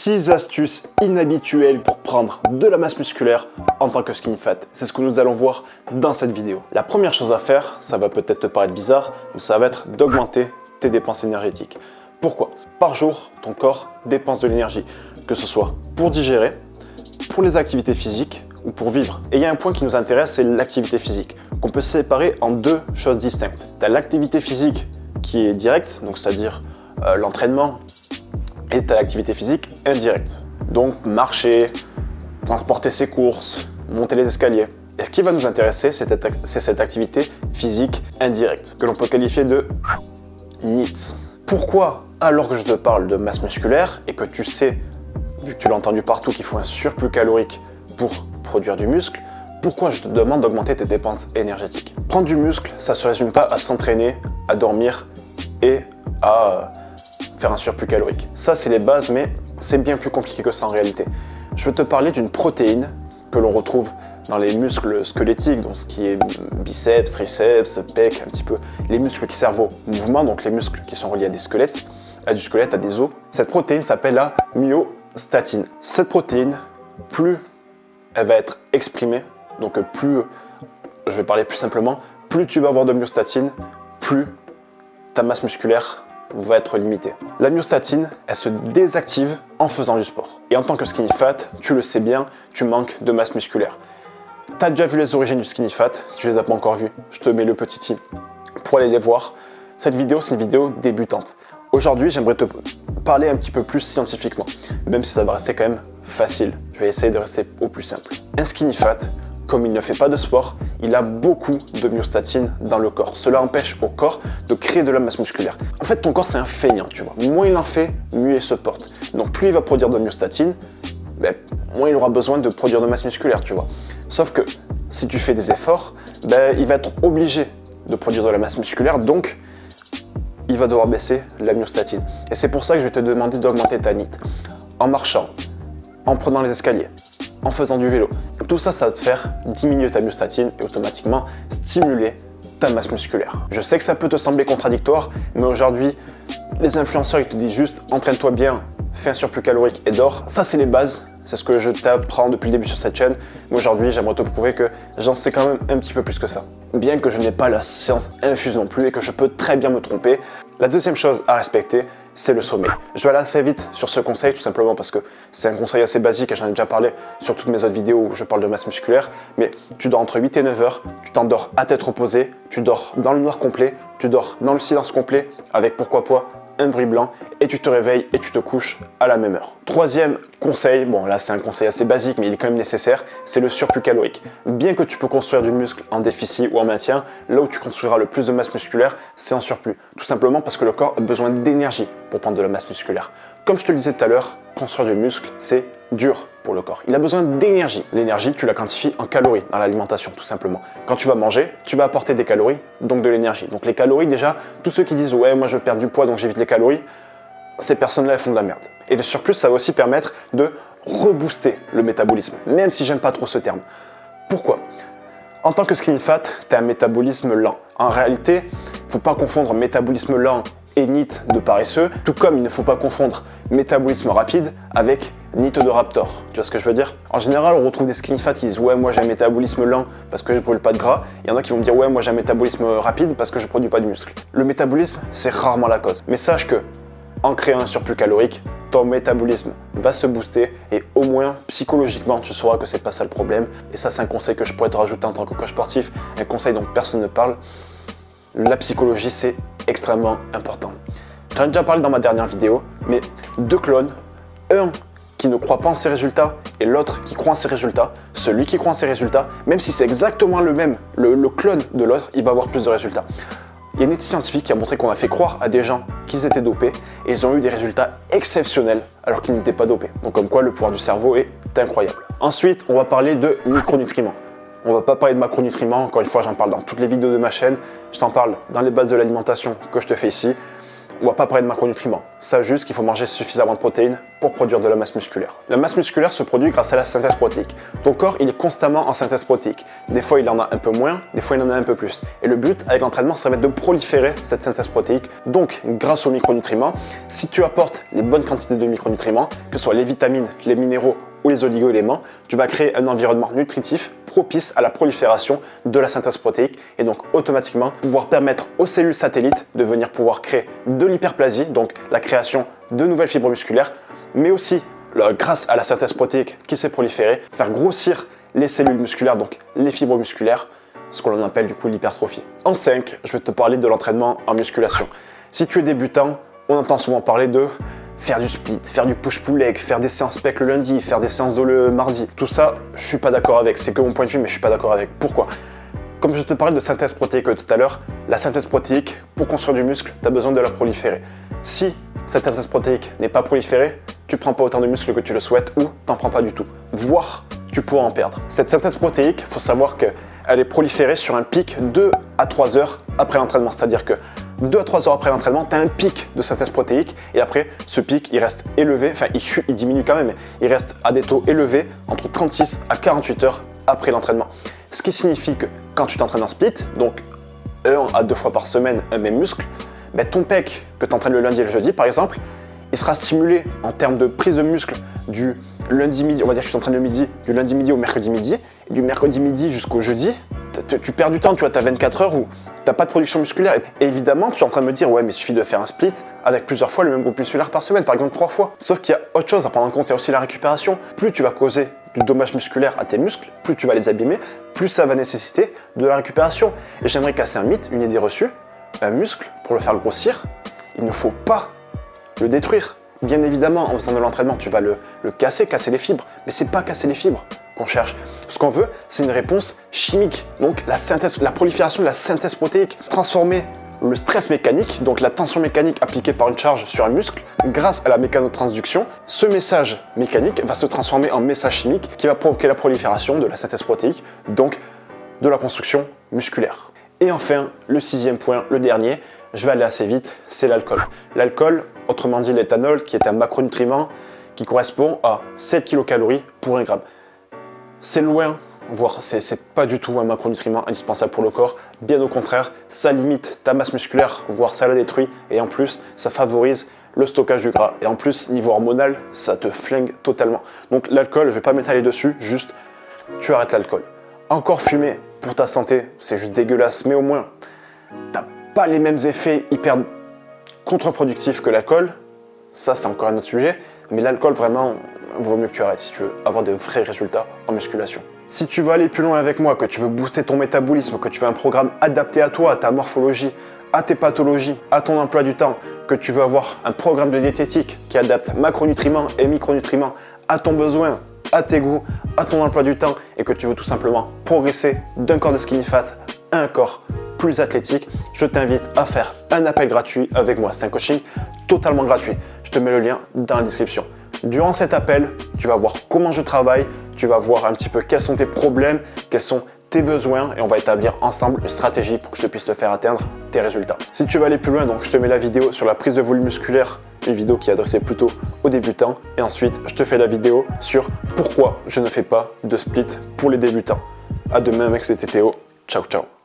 6 astuces inhabituelles pour prendre de la masse musculaire en tant que skinny fat. C'est ce que nous allons voir dans cette vidéo. La première chose à faire, ça va peut-être te paraître bizarre, mais ça va être d'augmenter tes dépenses énergétiques. Pourquoi? Par jour, ton corps dépense de l'énergie, que ce soit pour digérer, pour les activités physiques ou pour vivre. Et il y a un point qui nous intéresse, c'est l'activité physique, qu'on peut séparer en deux choses distinctes. Tu as l'activité physique qui est directe, donc c'est-à-dire l'entraînement, et tu as l'activité physique indirecte. Donc marcher, transporter ses courses, monter les escaliers. Et ce qui va nous intéresser, c'est cette activité physique indirecte, que l'on peut qualifier de NEAT. Pourquoi, alors que je te parle de masse musculaire et que tu sais, vu que tu l'as entendu partout, qu'il faut un surplus calorique pour produire du muscle, pourquoi je te demande d'augmenter tes dépenses énergétiques? Prendre du muscle, ça ne se résume pas à s'entraîner, à dormir et à faire un surplus calorique. Ça, c'est les bases, mais c'est bien plus compliqué que ça en réalité. Je vais te parler d'une protéine que l'on retrouve dans les muscles squelettiques, donc ce qui est biceps, triceps, pec, un petit peu les muscles qui servent au mouvement, donc les muscles qui sont reliés à des squelettes, à du squelette, à des os. Cette protéine s'appelle la myostatine. Cette protéine, plus elle va être exprimée, donc plus, je vais parler plus simplement, plus tu vas avoir de myostatine, plus ta masse musculaire va être limitée. La myostatine, elle se désactive en faisant du sport. Et en tant que skinny fat, tu le sais bien, tu manques de masse musculaire. Tu as déjà vu les origines du skinny fat, si tu les as pas encore vues, je te mets le petit i pour aller les voir. Cette vidéo, c'est une vidéo débutante. Aujourd'hui, j'aimerais te parler un petit peu plus scientifiquement, même si ça va rester quand même facile. Je vais essayer de rester au plus simple. Un skinny fat, comme il ne fait pas de sport, il a beaucoup de myostatine dans le corps. Cela empêche au corps de créer de la masse musculaire. En fait, ton corps, c'est un feignant, tu vois. Moins il en fait, mieux il se porte. Donc, plus il va produire de myostatine, moins il aura besoin de produire de masse musculaire, tu vois. Sauf que si tu fais des efforts, il va être obligé de produire de la masse musculaire, donc il va devoir baisser la myostatine. Et c'est pour ça que je vais te demander d'augmenter ta NEAT. En marchant, en prenant les escaliers, en faisant du vélo. Tout ça, ça va te faire diminuer ta myostatine et automatiquement stimuler ta masse musculaire. Je sais que ça peut te sembler contradictoire, mais aujourd'hui, les influenceurs, ils te disent juste entraîne-toi bien, fais un surplus calorique et dors. Ça, c'est les bases. C'est ce que je t'apprends depuis le début sur cette chaîne. Mais aujourd'hui, j'aimerais te prouver que j'en sais quand même un petit peu plus que ça. Bien que je n'ai pas la science infuse non plus et que je peux très bien me tromper. La deuxième chose à respecter, c'est le sommeil. Je vais aller assez vite sur ce conseil, tout simplement parce que c'est un conseil assez basique et j'en ai déjà parlé sur toutes mes autres vidéos où je parle de masse musculaire. Mais tu dors entre 8 et 9 heures, tu t'endors à tête reposée, tu dors dans le noir complet, tu dors dans le silence complet avec pourquoi pas un bruit blanc et tu te réveilles et tu te couches à la même heure. Troisième conseil, bon là c'est un conseil assez basique mais il est quand même nécessaire, c'est le surplus calorique. Bien que tu peux construire du muscle en déficit ou en maintien, là où tu construiras le plus de masse musculaire, c'est en surplus. Tout simplement parce que le corps a besoin d'énergie pour prendre de la masse musculaire. Comme je te le disais tout à l'heure, construire du muscle, c'est dur pour le corps. Il a besoin d'énergie. L'énergie, tu la quantifies en calories dans l'alimentation, tout simplement. Quand tu vas manger, tu vas apporter des calories, donc de l'énergie. Donc les calories, déjà, tous ceux qui disent « ouais, moi je veux perdre du poids, donc j'évite les calories », ces personnes-là, elles font de la merde. Et le surplus, ça va aussi permettre de rebooster le métabolisme, même si j'aime pas trop ce terme. Pourquoi? En tant que skinny fat, tu as un métabolisme lent. En réalité, il ne faut pas confondre métabolisme lent et NEAT de paresseux, tout comme il ne faut pas confondre métabolisme rapide avec NEAT de raptor. Tu vois ce que je veux dire? En général, on retrouve des skinny fat qui disent « ouais, moi j'ai un métabolisme lent parce que je brûle pas de gras ». Il y en a qui vont me dire « ouais, moi j'ai un métabolisme rapide parce que je produis pas de muscle ». Le métabolisme, c'est rarement la cause. Mais sache que en créant un surplus calorique, ton métabolisme va se booster et au moins psychologiquement tu sauras que c'est pas ça le problème. Et ça, c'est un conseil que je pourrais te rajouter en tant que coach sportif, un conseil dont personne ne parle. La psychologie, c'est extrêmement important. J'en ai déjà parlé dans ma dernière vidéo, mais deux clones, un qui ne croit pas en ses résultats et l'autre qui croit en ses résultats. Celui qui croit en ses résultats, même si c'est exactement le même, le clone de l'autre, il va avoir plus de résultats. Il y a une étude scientifique qui a montré qu'on a fait croire à des gens qu'ils étaient dopés et ils ont eu des résultats exceptionnels alors qu'ils n'étaient pas dopés. Donc comme quoi le pouvoir du cerveau est incroyable. Ensuite, on va parler de micronutriments. On va pas parler de macronutriments, encore une fois j'en parle dans toutes les vidéos de ma chaîne. Je t'en parle dans les bases de l'alimentation que je te fais ici. on va pas parler de macronutriments. Ça juste qu'il faut manger suffisamment de protéines pour produire de la masse musculaire. La masse musculaire se produit grâce à la synthèse protéique. Ton corps, il est constamment en synthèse protéique. Des fois, il en a un peu moins, des fois, il en a un peu plus. Et le but avec l'entraînement, ça va être de proliférer cette synthèse protéique. Donc, grâce aux micronutriments, si tu apportes les bonnes quantités de micronutriments, que ce soit les vitamines, les minéraux ou les oligo-éléments, tu vas créer un environnement nutritif propice à la prolifération de la synthèse protéique et donc automatiquement pouvoir permettre aux cellules satellites de venir pouvoir créer de l'hyperplasie, donc la création de nouvelles fibres musculaires, mais aussi grâce à la synthèse protéique qui s'est proliférée, faire grossir les cellules musculaires, donc les fibres musculaires, ce qu'on appelle du coup l'hypertrophie. En 5, je vais te parler de l'entraînement en musculation. Si tu es débutant, on entend souvent parler de faire du split, faire du push-pull leg, faire des séances pec le lundi, faire des séances dos le mardi. Tout ça, je suis pas d'accord avec. C'est que mon point de vue, mais je suis pas d'accord avec. Pourquoi? Comme je te parlais de synthèse protéique tout à l'heure, la synthèse protéique, pour construire du muscle, tu as besoin de la proliférer. Si cette synthèse protéique n'est pas proliférée, tu prends pas autant de muscle que tu le souhaites ou t'en prends pas du tout. Voire, tu pourras en perdre. Cette synthèse protéique, il faut savoir qu'elle est proliférée sur un pic 2 à 3 heures après l'entraînement. C'est-à-dire que 2 à 3 heures après l'entraînement, tu as un pic de synthèse protéique et après, ce pic, il reste élevé, enfin il diminue quand même, mais il reste à des taux élevés entre 36 à 48 heures après l'entraînement. Ce qui signifie que quand tu t'entraînes en split, donc 1 à 2 fois par semaine, un même muscle, ben ton pec que tu entraînes le lundi et le jeudi par exemple, il sera stimulé en termes de prise de muscle du lundi midi, on va dire que tu t'entraînes le midi, du lundi midi au mercredi midi, et du mercredi midi jusqu'au jeudi, tu perds du temps, tu vois, tu as 24 heures où tu n'as pas de production musculaire. Et évidemment, tu es en train de me dire, ouais, mais il suffit de faire un split avec plusieurs fois le même groupe musculaire par semaine, par exemple 3 fois. Sauf qu'il y a autre chose à prendre en compte, c'est aussi la récupération. Plus tu vas causer du dommage musculaire à tes muscles, plus tu vas les abîmer, plus ça va nécessiter de la récupération. Et j'aimerais casser un mythe, une idée reçue. Un muscle, pour le faire grossir, il ne faut pas le détruire. Bien évidemment, en faisant de l'entraînement, tu vas le casser les fibres, mais c'est pas casser les fibres qu'on cherche. Ce qu'on veut, c'est une réponse chimique, donc la prolifération de la synthèse protéique, transformer le stress mécanique, donc la tension mécanique appliquée par une charge sur un muscle, grâce à la mécanotransduction. Ce message mécanique va se transformer en message chimique qui va provoquer la prolifération de la synthèse protéique, donc de la construction musculaire. Et enfin, le 6e point, le dernier, je vais aller assez vite, c'est l'alcool. L'alcool, autrement dit l'éthanol, qui est un macronutriment qui correspond à 7 kcal pour 1 gramme. C'est loin, voire c'est pas du tout un macronutriment indispensable pour le corps. Bien au contraire, ça limite ta masse musculaire, voire ça la détruit. Et en plus, ça favorise le stockage du gras. Et en plus, niveau hormonal, ça te flingue totalement. Donc l'alcool, je vais pas m'étaler dessus, juste tu arrêtes l'alcool. Encore fumer pour ta santé, c'est juste dégueulasse, mais au moins, t'as pas les mêmes effets hyper contre-productifs que l'alcool. Ça, c'est encore un autre sujet. Mais l'alcool, vraiment, vaut mieux que tu arrêtes si tu veux avoir de vrais résultats en musculation. Si tu veux aller plus loin avec moi, que tu veux booster ton métabolisme, que tu veux un programme adapté à toi, à ta morphologie, à tes pathologies, à ton emploi du temps, que tu veux avoir un programme de diététique qui adapte macronutriments et micronutriments à ton besoin, à tes goûts, à ton emploi du temps et que tu veux tout simplement progresser d'un corps de skinny fat à un corps plus athlétique, je t'invite à faire un appel gratuit avec moi. C'est un coaching totalement gratuit. Je te mets le lien dans la description. Durant cet appel, tu vas voir comment je travaille, tu vas voir un petit peu quels sont tes problèmes, quels sont tes besoins et on va établir ensemble une stratégie pour que je te puisse te faire atteindre tes résultats. Si tu veux aller plus loin, donc je te mets la vidéo sur la prise de volume musculaire, une vidéo qui est adressée plutôt aux débutants et ensuite je te fais la vidéo sur pourquoi je ne fais pas de split pour les débutants. À demain mec, c'était Théo. Ciao ciao.